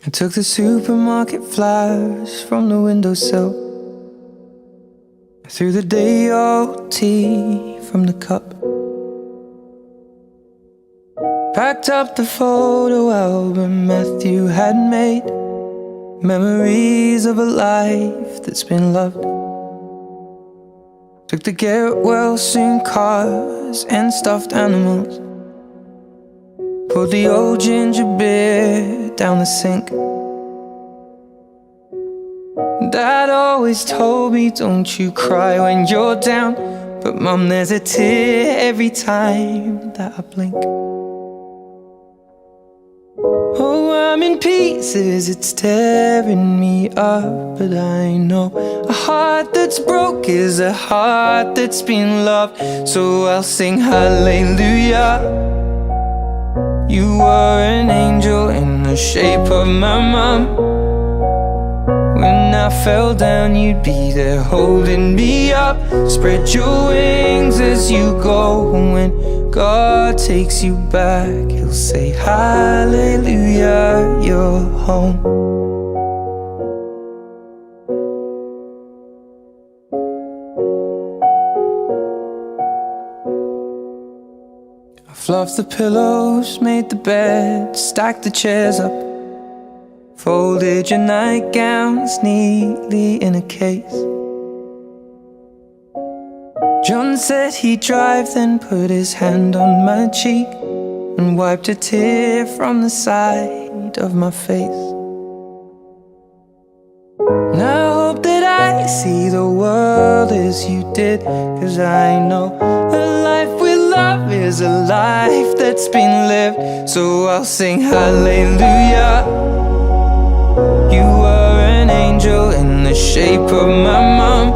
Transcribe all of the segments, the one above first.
I took the supermarket flyers from the windowsill. I threw the day-old tea from the cup. Packed up the photo album Matthew had made, memories of a life that's been loved. Took the get-well-soon cars and stuffed animals. Poured the old ginger beer down the sink. Dad always told me, don't you cry when you're down. But Mum, there's a tear every time that I blink. Oh, I'm in pieces, it's tearing me up. But I know a heart that's broke is a heart that's been loved. So I'll sing hallelujah. You were an angel in the shape of my mom. When I fell down, you'd be there holding me up. Spread your wings as you go. When God takes you back, He'll say hallelujah, you're home. I fluffed the pillows, made the bed, stacked the chairs up, folded your nightgowns neatly in a case. John said he'd drive, then put his hand on my cheek and wiped a tear from the side of my face. And I hope that I see the world as you did, 'cause I know a life with love is a life that's been lived. So I'll sing hallelujah. You were an angel in the shape of my mom.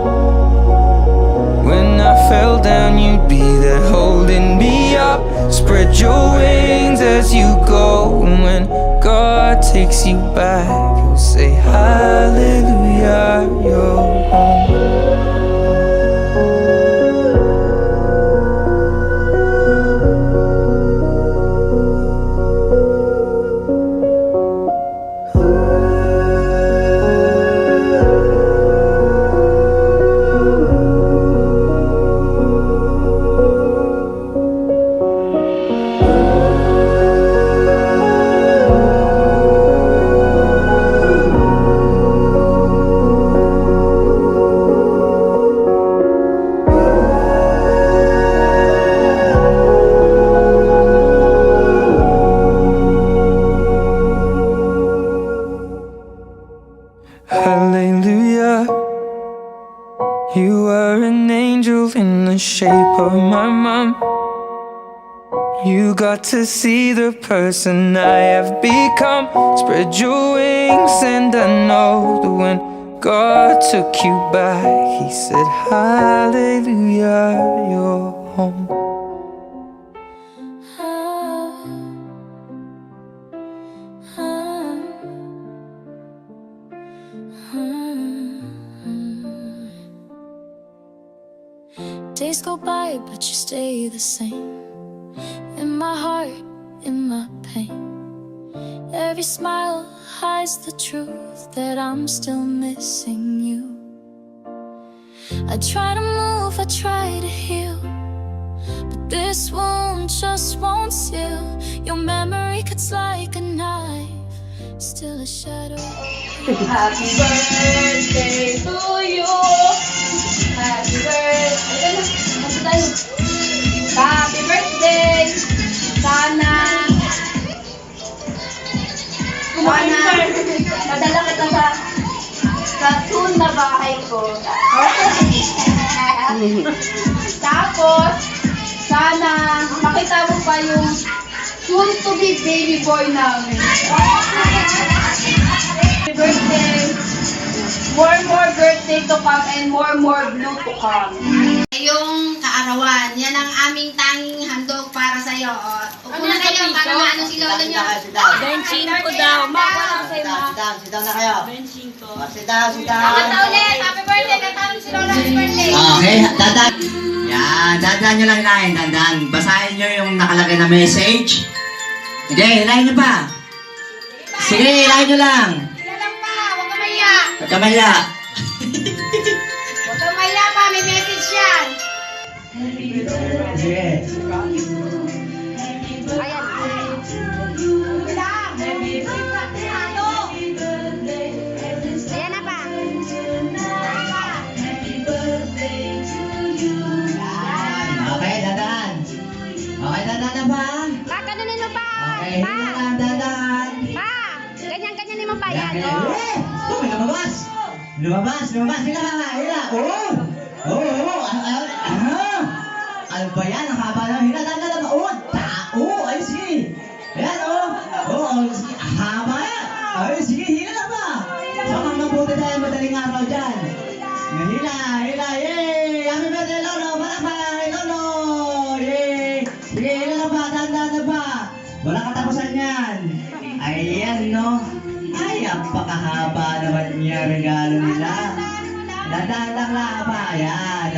When I fell down, you'd be there holding me up. Spread your wings as you go. And when God takes you back, He'll say hallelujah, you're home. Hallelujah. You were an angel in the shape of my mom. You got to see the person I have become. Spread your wings and I know that when God took you back, He said hallelujah, you're home. Days go by, but you stay the same. In my heart, in my pain. Every smile hides the truth that I'm still missing you. I try to move, I try to heal, but this wound just won't seal. Your memory cuts like a knife, still a shadow. Happy birthday to you. Happy birthday. Happy birthday. Sana madala kita sa soon na bahay ko. Tapos, sana makita mo pa yung soon to be baby boy namin. Happy birthday. More birthday to come and more blue to come. Yung kaarawan, yan ang aming tanging handog para sa iyo. Upo na kayo para maano si lolo nyo. Benching ko daw. Sit down na kayo. Benching ko. Sit down. Kanta ulit, happy birthday, kanta si lolo, happy birthday. Okay, dadan. Yan, dadan nyo lang hinahin, dadan. Basahin nyo yung nakalagay na message. Hindi, hinahin nyo pa. Sige, hilahin nyo lang. Sila lang pa, huwag ka maya. Pagkamaya. Huwag ka maya pa, may message yan. Sige. Ayan na pa. Okay, dadaan. Okay, dadaan na ba? Pa, ganunin mo pa. Okay, hila lang, dadaan. Pa, ganyan-ganyanin mo pa yan. Yan, Oh. oh, may lumabas. Lumabas. Hila. Oo. Ano ba yan? Ang haba ng hila. Dadaan na ba? Ayos, sige. Ayan, sige. Haba yan. Ayos, sige, hila na ba? Baka mabuti tayo madaling araw dyan. Hila. Yay! Happy birthday, Lolo. Palakpak, Lolo. Yay! Sige, hila na ba? Dadaan na ba? Walang katapusan yan. Ayan, no? Ay, apakahaba naman niya regalo nila. Dadaan lang ba? Ayan,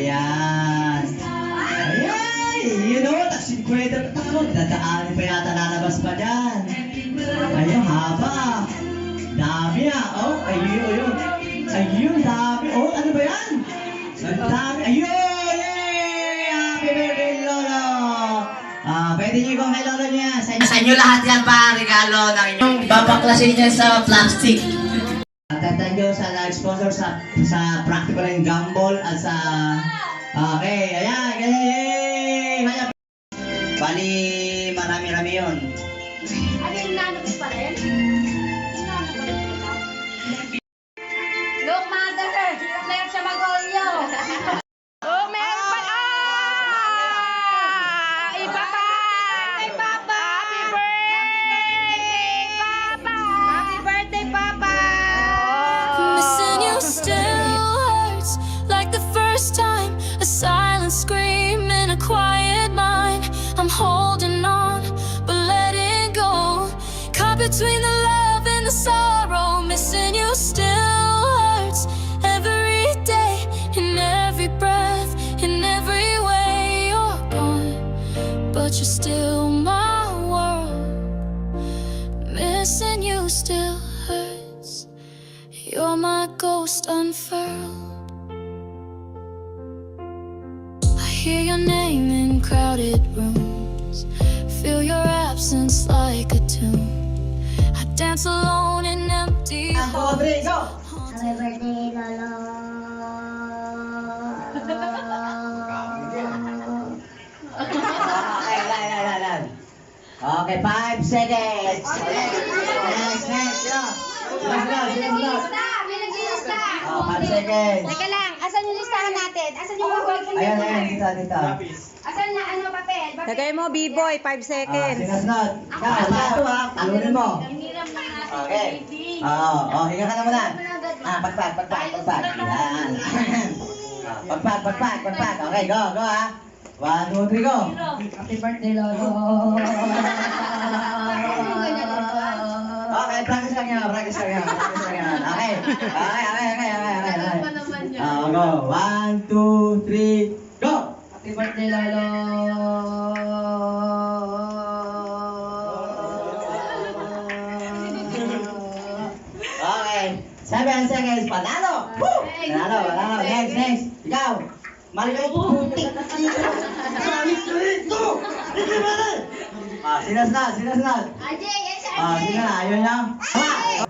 yan. Ay, yun o, taksin kwenta. Dadaanin pa yata, lalabas pa dyan. Ayun, haba. Dami ayun. Ayun, dami. Ano ba yan? Ang dami. Ayun, yay! Happy birthday, Lolo. Pwede niyo kung kay Lolo niya. Sa inyo lahat yan pa, regalo ng inyong babaklasin niya sa plastic. Thank you sa nag-sponsor sa Practical and Gumball at sa... Okay, ayan, yay! Bali, marami-rami yun. Ano yung nanap pa rin? Look, mother! Player siya mag-olyo! Oh, meron pa! Iba pa! Happy Papa! Happy birthday, Papa! Missing you still hurts like the first time. A silent scream in a quiet mind. I'm holding on, but letting go. Caught between the love and the sorrow. Missing you still hurts every day, in every breath, in every way. You're gone, but you're still my world. Missing you still hurts. You're my ghost unfurled. I hear your name in crowded rooms, feel your absence like a tune. I dance alone in empty halls. Audrey, go! Happy birthday, Lolo! Okay, 5 seconds. Next, go. Sunod. May nag-iista! 5 seconds. Teka lang, asan yung listahan natin? Asan yung boyfriend Ayan, dito. Asan na, ano, papel? Lagay mo, B-boy, 5 seconds. Sinusunod. Talunin mo. Okay. Hinga ka na muna. Pagpag. Yan. Pagpag. Okay, go ha. 1, 2, 3, go. Happy birthday, Lolo. Okay, practice lang yan. Okay. Go. 1, 2, 3, go. Happy birthday, Lolo. Okay. 7 seconds. Panalo. Woo! Panalo. Next. Ikaw. Maligay putik. Sinusunod. Ajay, yan si Sige na, ayun niya.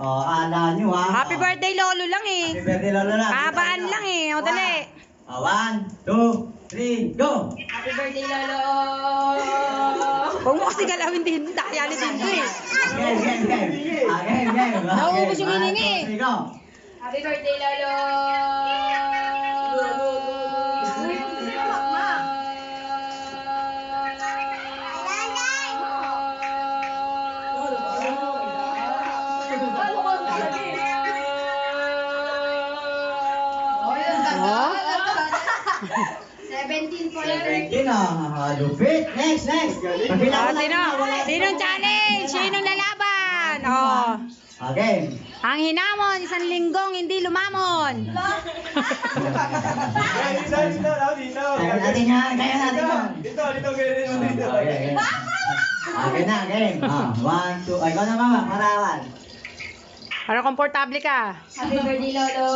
Ala nyo ha. Happy birthday, Lolo lang eh. Happy birthday, Lolo lang. Kahabaan lang eh. O, dali. 1, 2, 3, go! Happy birthday, Lolo. Huwag mo kasi galawin din. Dakayali din ko eh. Game. Nauubos yung hiningi. 1, 2, 3, go! Happy birthday, Lolo. Oh? 17 po Lupit. Next. Pagbilang ko lang. Sinong challenge? Sinong lalaban? Oh. Okay. Ang hinamon, 1 linggong hindi lumamon. Kaya natin yan. Dito. Okay. Okay na, game. 1, 2, ikaw na mama, parawan. Para komportable ka. Happy birthday, Lolo!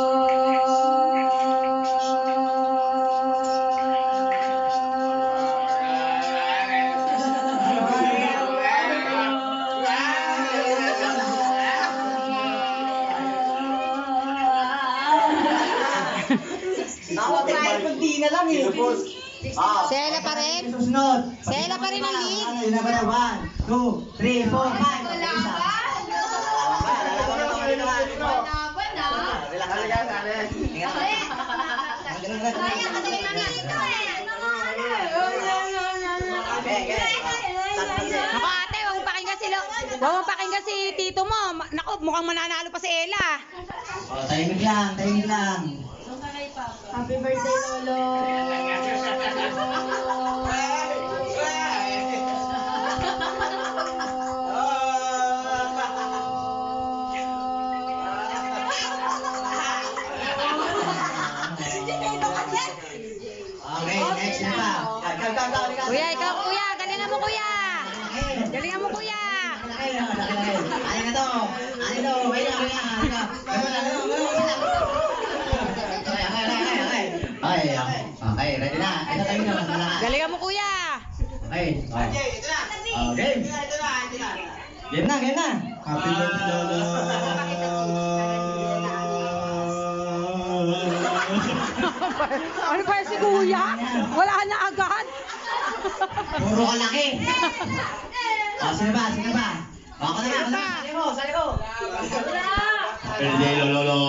Hindi na lang eh. Si Ella pa rin? Susunod. Si Ella pa rin ang lead. Yun na ba na? 1, 2, 3, 4, 5. Naku ate, huwag mong pakinggan sila. Huwag mong pakinggan si tito mo. Naku, mukhang mananalo pa si Ella. Tahimik lang, tahimik lang. Happy birthday, Lolo! Okay, next na pa. Kuya, ikaw kuya. Galingan mo kuya. Galingan mo kuya. Ano na to? Ano to? Wait lang, wait lang. Okay, ready na. Ito tayo na. Galingan mo kuya. Okay. Game. Game na, game na. Happy birthday, Lolo. Ano ba si kuya? Wala na agad. Puro ka laki. Sino ba? Sino ba? Ako na ba? Sali ko. Birthday, Lolo.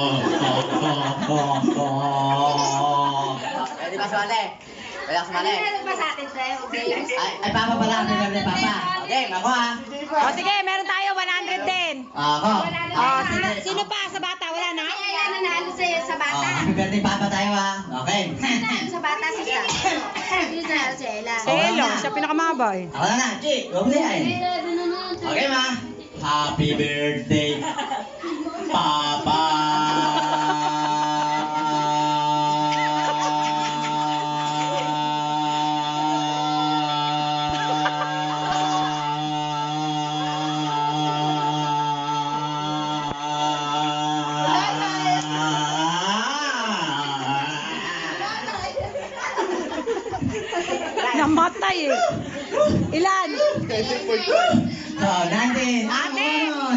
Pwede ba sumali? Pwede ako sumali? Ano ba sa atin, Tre? Games? Ay, Papa pala. Ang birthday, Papa. Okay, ako ha. O sige, meron tayo 100 din. Ako. Sino pa sa bata? Wala na? Ay, ayan, nanalo sa bata. Happy birthday, Papa tayo ha. Okay. Nanalo sa bata, si Sam. Sino nanalo si Ella? Si Elo, siya pinakamabay. Ako na na. Chi, huwag mo na yan. Okay, ma. Happy birthday, Papa. Namatay eh. Ilan? 19. Ate,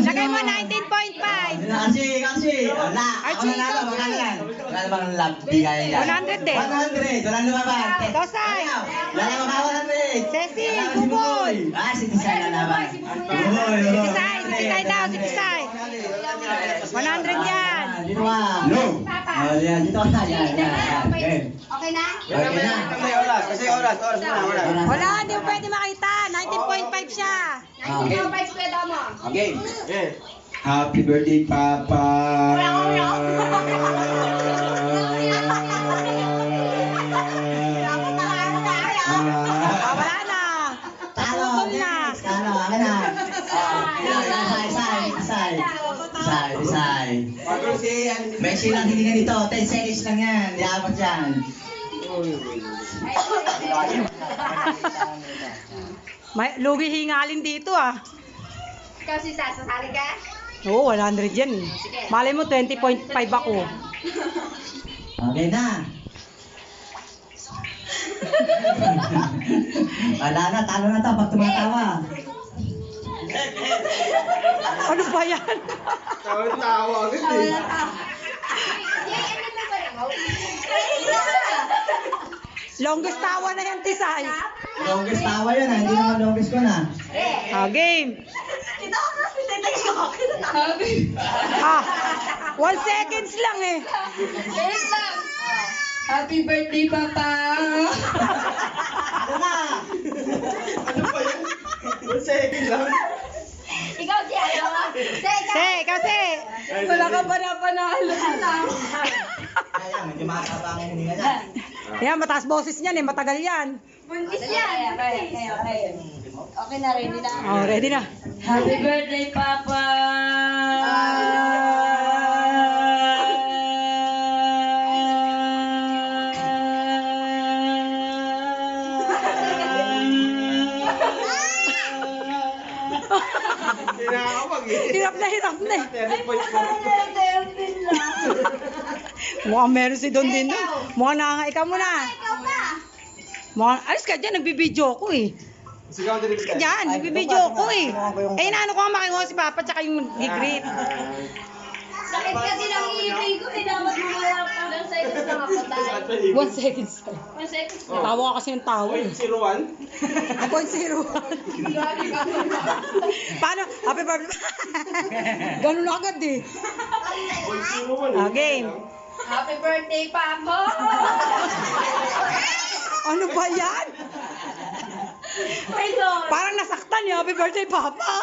lagay mo 19.5. Kasi. Wala. Ako Archie, na lang. ikaw, Magkano Archie. yan? Wala bang lab? Bigay yan. 100 din. 100. Wala lumaban. Tosay. Wala mga 100. Ceci, Wala si Buboy. Si Tisay na laban. Buboy. Tisay daw, si Tisay. 100 yan. Dito ka. No. Yan, dito ka. Yan. Game. Okay na? Okay na. Wala, hindi mo pwede makita. 19.5 siya. 19.5 square daw mo. Game. Happy birthday, Papa. Wala na. Talo. Tutol na. Talo. Akin na. Isay. May silang hindi dito. 10 seconds lang yan. Di abot yan. May lugi hingalin dito ah. Ikaw si Sasa, sasali ka? Oo, 100 yan eh. Malay mo 20.5 ako. Okay na. Wala na. Talo na to. Pag tumatawa. Ano ba yan? Longest tawa na yan, Tisay. Longest tawa yun ha. Hindi naman longest ko na. Game. 1 seconds lang eh. Happy birthday, Papa! Ano na? Ikaw si ano? Kasi. Wala ka pa na panalo. Kaya, medyo makakabangin hindi ka dyan. Yan, mataas boses niyan eh. Matagal yan. Buntis yan. Okay na, ready na. Oh, ready na. Happy birthday, Papa! Hindi nakakapag eh. Hirap na eh. 30 points ko. Mukhang meron si Don din. Mukhang ikaw muna. Mukhang, alis ka dyan, nagbibideo ko eh. Sigaw din Alis ka dyan, nagbibideo ko eh. Eh, inaano ko nga makikuha si Papa tsaka yung mag-greet. Sakit kasi ng ipin ko, dapat mamaya pa ng seconds na kapatay. 1 second sir. 1 seconds na. Tawa ka kasi ng tawa eh. 0-1. 0.01. Paano? Happy birthday. Ganun na agad eh. 0-1 eh. Game. Happy birthday, Papa! Ano ba yan? Ay, Lord! Parang nasaktan niya. Happy birthday, Papa.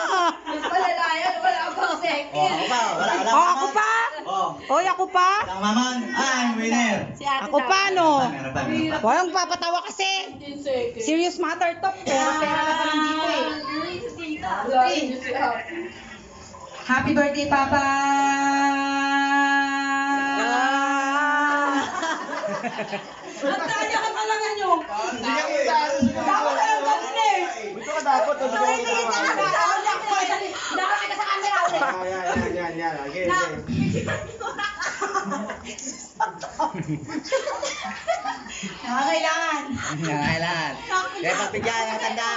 Wala na yan, wala akong second. Ako pa, wala. Oh, ako pa? Oh, Oy, ako pa? ang mamon, I'm winner. Si ate Ako pa, no? Meron pa. Walang papatawa kasi. 15 seconds. Serious matter to. Pera ka pa lang dito eh. Happy birthday, Papa! Ang tanya ka talaga nyo. Dapat ka lang ganun eh. Dito ka dapat. Nakakita sa camera ulit. Yan. Okay. Nakakailangan. Kailan? Kaya pagbigyan ng tanda.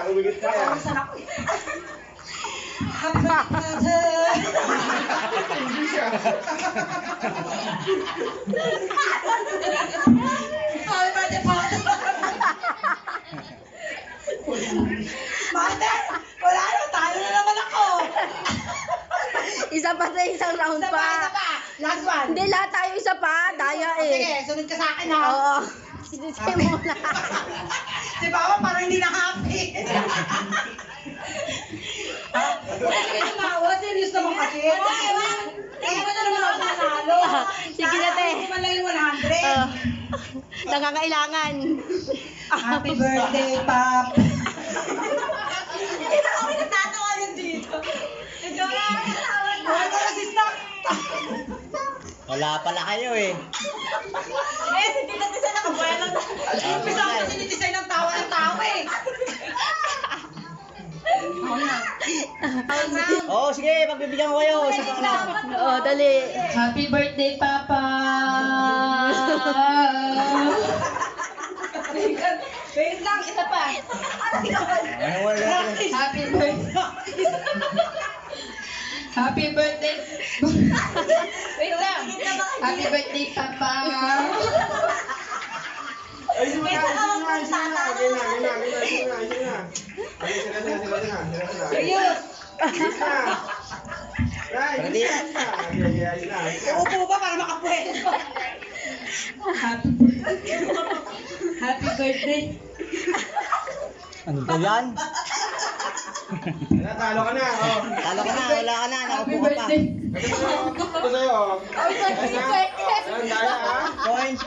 Umigit ka. Happy birthday. Happy birthday, Papa. Mother, wala na. Tayo na naman ako. Isa pa sa isang round Isa pa. Last one. Hindi, lahat tayo isa pa. Daya O, eh. sige, sunod ka sa akin ha. Oo. Sinisay mo na. Si Papa parang hindi na happy. Tumawa, serious naman kasi. Kaya ba na naman ako nanalo? Sige na, te. Hindi man lang yung 100. Oo. Nangangailangan. Happy birthday, Pap. Hindi na kami natatawa yun dito. Ikaw na. Wala ka kasi stock. Wala pala kayo eh. Eh, si Tita Tisa nakabuelo na. Bisa ako kasi ni Tisa ng tawa ng tawa eh. Oo, sige, pagbibigyan ko kayo. Isa pa lang. Oo, dali. Happy birthday, Papa! Wait lang, isa pa. Ano wala natin? Happy birthday! Happy birthday! Wait lang. Happy birthday, Papa! Ayun na. Serious. Upo ba para makapwesto? Happy birthday! Ano ba yan? Talo ka na. Talo ka na, wala ka na, Happy nakaupo ka pa. birthday! Ito sa'yo. Daya ha. Point.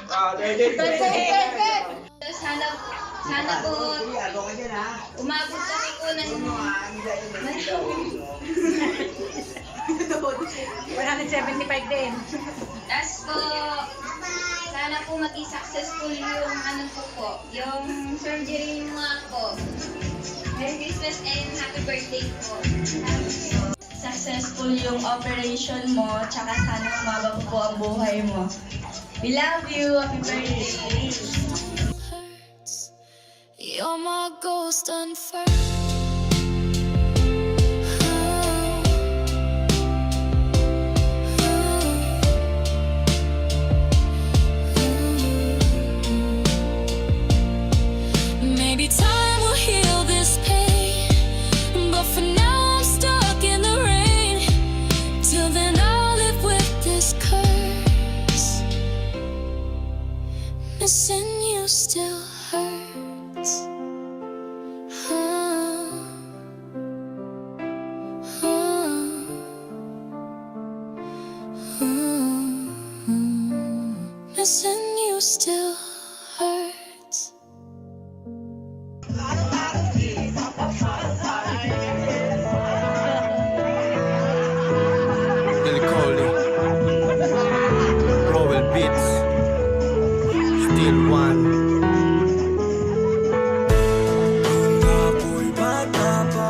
Sana po umabot kami po ng 175 din. tas po sana po maging successful yung yung surgery mo nga po. Merry Christmas and happy birthday po. Successful yung operation mo, tsaka sana umaba po ang buhay mo. We love you. Happy birthday. Hurts. You're my ghost unfurled. Maybe time will heal this pain, but for now I'm stuck in the rain. Till then I'll live with this curse. Missing you still hurts. Missing you still hurts. Del Coley, Rowell Beats, Still One. Nung ako'y bata pa,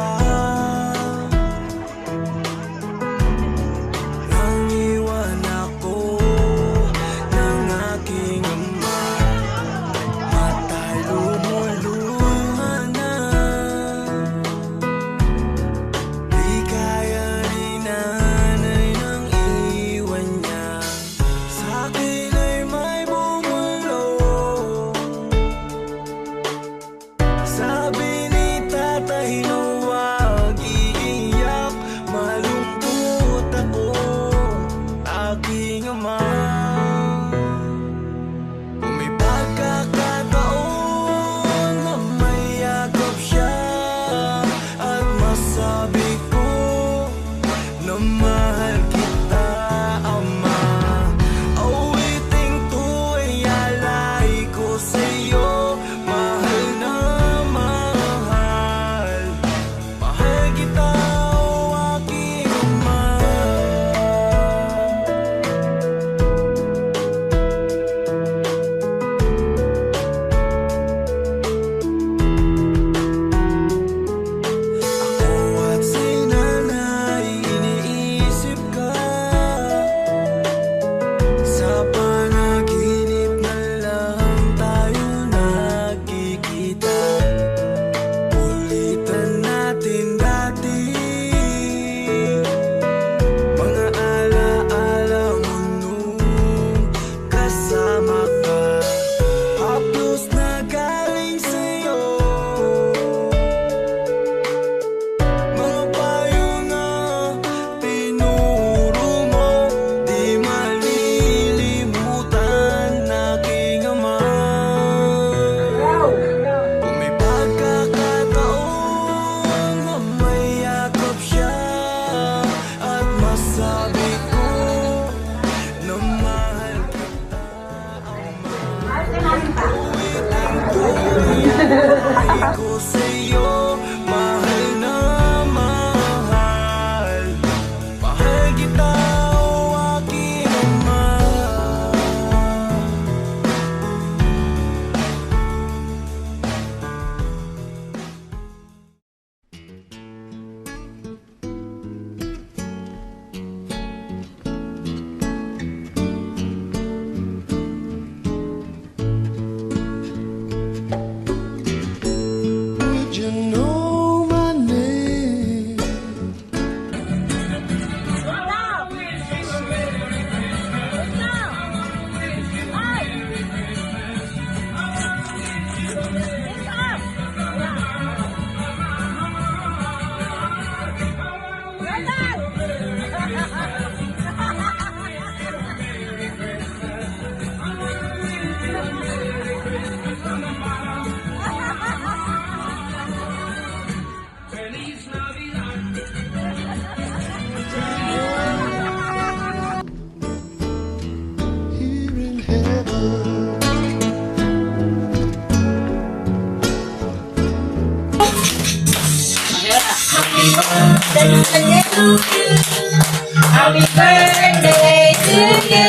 Happy birthday to you.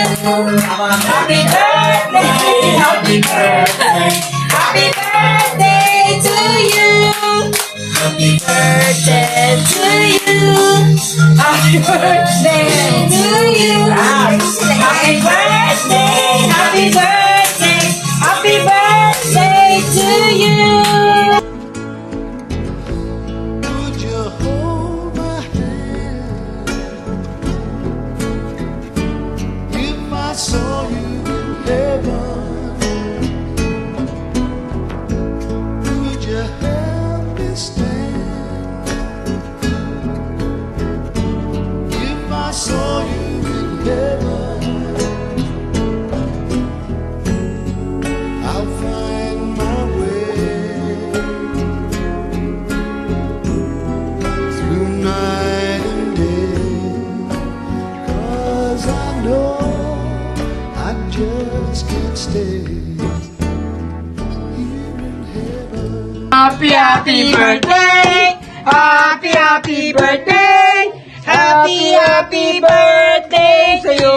Happy birthday, happy birthday. Happy birthday to you. Happy birthday to you. Happy birthday to you. Happy birthday, happy birthday. Happy birthday to you. Would you hold my hand if I saw you in heaven? Would you help me stand if I saw you in heaven? I'll find my way through night and day, 'cause I know I just can't stay here in heaven. Happy, happy birthday! Happy, happy birthday! Happy, happy birthday sa'yo!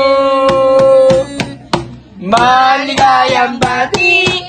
Maligayang bati